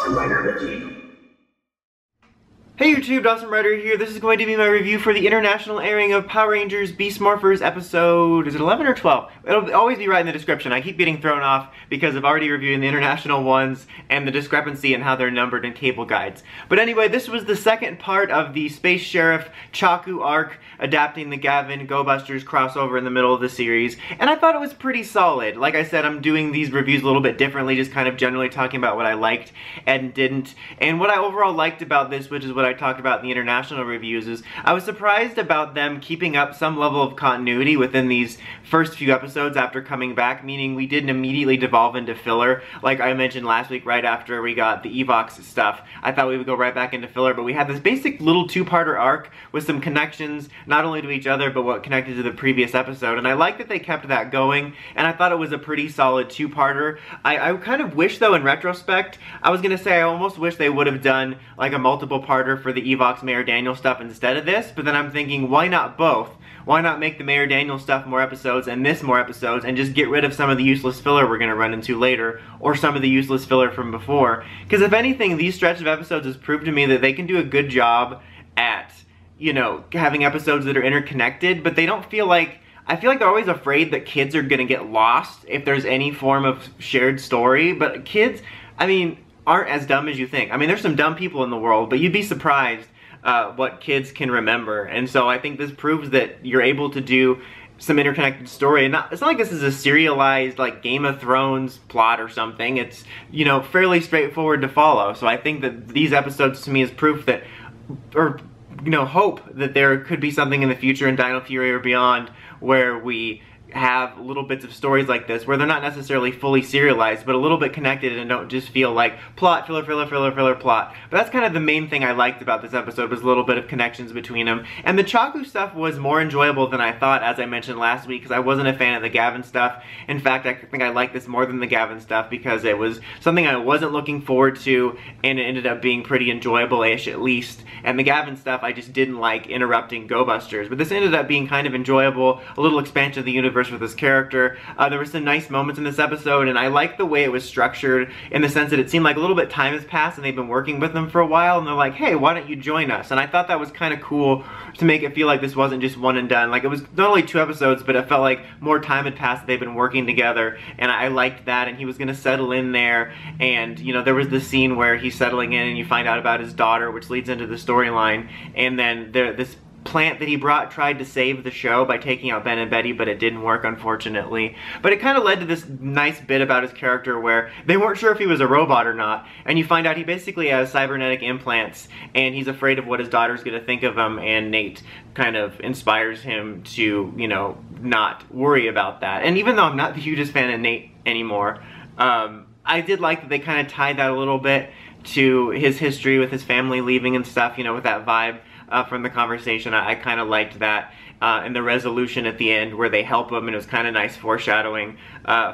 Awesome Rider Wiki. Hey YouTube, Awesome Rider here. This is going to be my review for the international airing of Power Rangers Beast Morphers episode, is it 11 or 12? It'll always be right in the description. I keep getting thrown off because I've already reviewed the international ones and the discrepancy in how they're numbered in cable guides. But anyway, this was the second part of the Space Sheriff Chaku arc, adapting the Gavin Go Busters crossover in the middle of the series, and I thought it was pretty solid. Like I said, I'm doing these reviews a little bit differently, just kind of generally talking about what I liked and didn't. And what I overall liked about this, which is what I talked about in the international reviews, is I was surprised about them keeping up some level of continuity within these first few episodes after coming back, meaning we didn't immediately devolve into filler like I mentioned last week right after we got the Evox stuff. I thought we would go right back into filler, but we had this basic little two-parter arc with some connections not only to each other but what connected to the previous episode, and I like that they kept that going, and I thought it was a pretty solid two-parter. I kind of wish, though, in retrospect, I was gonna say I almost wish they would have done like a multiple-parter for the Evox Mayor Daniel stuff instead of this, but then I'm thinking, why not both? Why not make the Mayor Daniel stuff more episodes and this more episodes and just get rid of some of the useless filler we're going to run into later, or some of the useless filler from before? Because if anything, these stretch of episodes has proved to me that they can do a good job at, you know, having episodes that are interconnected, but they don't feel like, I feel like they're always afraid that kids are going to get lost if there's any form of shared story, but kids, I mean, aren't as dumb as you think. I mean, there's some dumb people in the world, but you'd be surprised what kids can remember. And so I think this proves that you're able to do some interconnected story. And it's not like this is a serialized, like, Game of Thrones plot or something. It's, you know, fairly straightforward to follow. So I think that these episodes to me is proof that, or, you know, hope that there could be something in the future in Dino Fury or beyond where we have little bits of stories like this where they're not necessarily fully serialized but a little bit connected and don't just feel like plot, filler, filler, filler, filler, plot. But that's kind of the main thing I liked about this episode, was a little bit of connections between them. And the Chaku stuff was more enjoyable than I thought, as I mentioned last week, because I wasn't a fan of the Gavin stuff. In fact, I think I liked this more than the Gavin stuff because it was something I wasn't looking forward to, and it ended up being pretty enjoyable-ish at least. And the Gavin stuff I just didn't like interrupting Go Busters, but this ended up being kind of enjoyable, a little expansion of the universe with this character. There were some nice moments in this episode, and I liked the way it was structured in the sense that it seemed like a little bit time has passed and they've been working with them for a while, and they're like, hey, why don't you join us? And I thought that was kind of cool to make it feel like this wasn't just one and done. Like, it was not only 2 episodes, but it felt like more time had passed, they've been working together, and I liked that. And he was gonna settle in there, and, you know, there was the scene where he's settling in and you find out about his daughter, which leads into the storyline, and then this plant that he brought tried to save the show by taking out Ben and Betty, but it didn't work, unfortunately. But it kind of led to this nice bit about his character where they weren't sure if he was a robot or not, and you find out he basically has cybernetic implants, and he's afraid of what his daughter's gonna think of him, and Nate kind of inspires him to, you know, not worry about that. And even though I'm not the hugest fan of Nate anymore, I did like that they kind of tied that a little bit to his history with his family leaving and stuff, you know, with that vibe from the conversation. I kind of liked that, and the resolution at the end where they help him, and it was kind of nice foreshadowing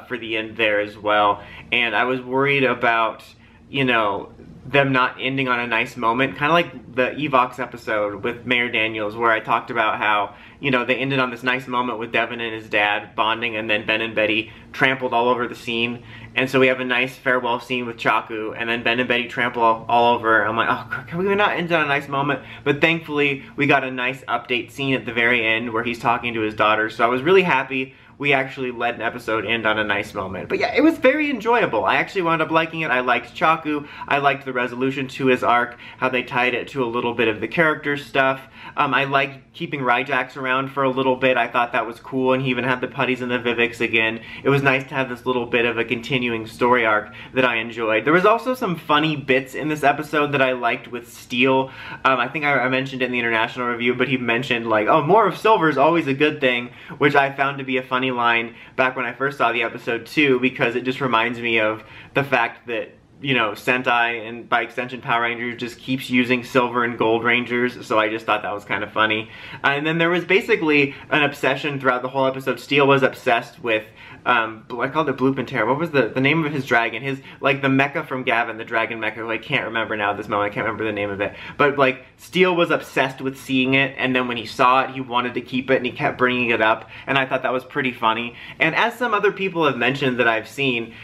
for the end there as well. And I was worried about, you know, them not ending on a nice moment, kind of like the Evox episode with Mayor Daniels, where I talked about how, you know, they ended on this nice moment with Devin and his dad bonding, and then Ben and Betty trampled all over the scene. And so we have a nice farewell scene with Chaku, and then Ben and Betty trample all over. I'm like, oh, can we not end on a nice moment? But thankfully, we got a nice update scene at the very end where he's talking to his daughter. So I was really happy we actually let an episode end on a nice moment. But yeah, it was very enjoyable. I actually wound up liking it. I liked Chaku. I liked the resolution to his arc, how they tied it to a little bit of the character stuff. I liked keeping Ryjax around for a little bit. I thought that was cool, and he even had the putties and the Vivics again. It was nice to have this little bit of a continuing story arc that I enjoyed. There was also some funny bits in this episode that I liked with Steel. I think I mentioned it in the international review, but he mentioned like, oh, more of Silver is always a good thing, which I found to be a funny line back when I first saw the episode too, because it just reminds me of the fact that, you know, Sentai and by extension Power Rangers just keeps using Silver and Gold Rangers, so I just thought that was kind of funny. And then there was basically an obsession throughout the whole episode. Steel was obsessed with, I called it Bloop and Terror. What was the name of his dragon? His, like, the mecha from Gavin, the dragon mecha, who I can't remember now at this moment. I can't remember the name of it. But, like, Steel was obsessed with seeing it, and then when he saw it, he wanted to keep it, and he kept bringing it up, and I thought that was pretty funny. And as some other people have mentioned that I've seen,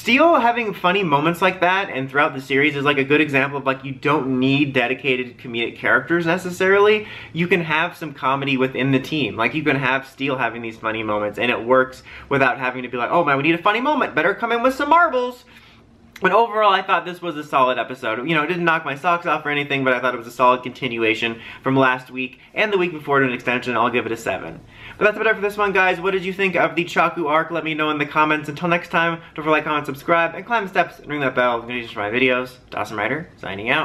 Steel having funny moments like that and throughout the series is like a good example of like you don't need dedicated comedic characters necessarily. You can have some comedy within the team. Like you can have Steel having these funny moments and it works without having to be like, oh man, we need a funny moment, better come in with some marbles. But overall, I thought this was a solid episode. You know, it didn't knock my socks off or anything, but I thought it was a solid continuation from last week and the week before to an extension. I'll give it a 7. But that's about it for this one, guys. What did you think of the Chaku arc? Let me know in the comments. Until next time, don't forget to like, comment, subscribe, and climb the steps and ring that bell. I'm going to use for my videos. Dawson Ryder, signing out.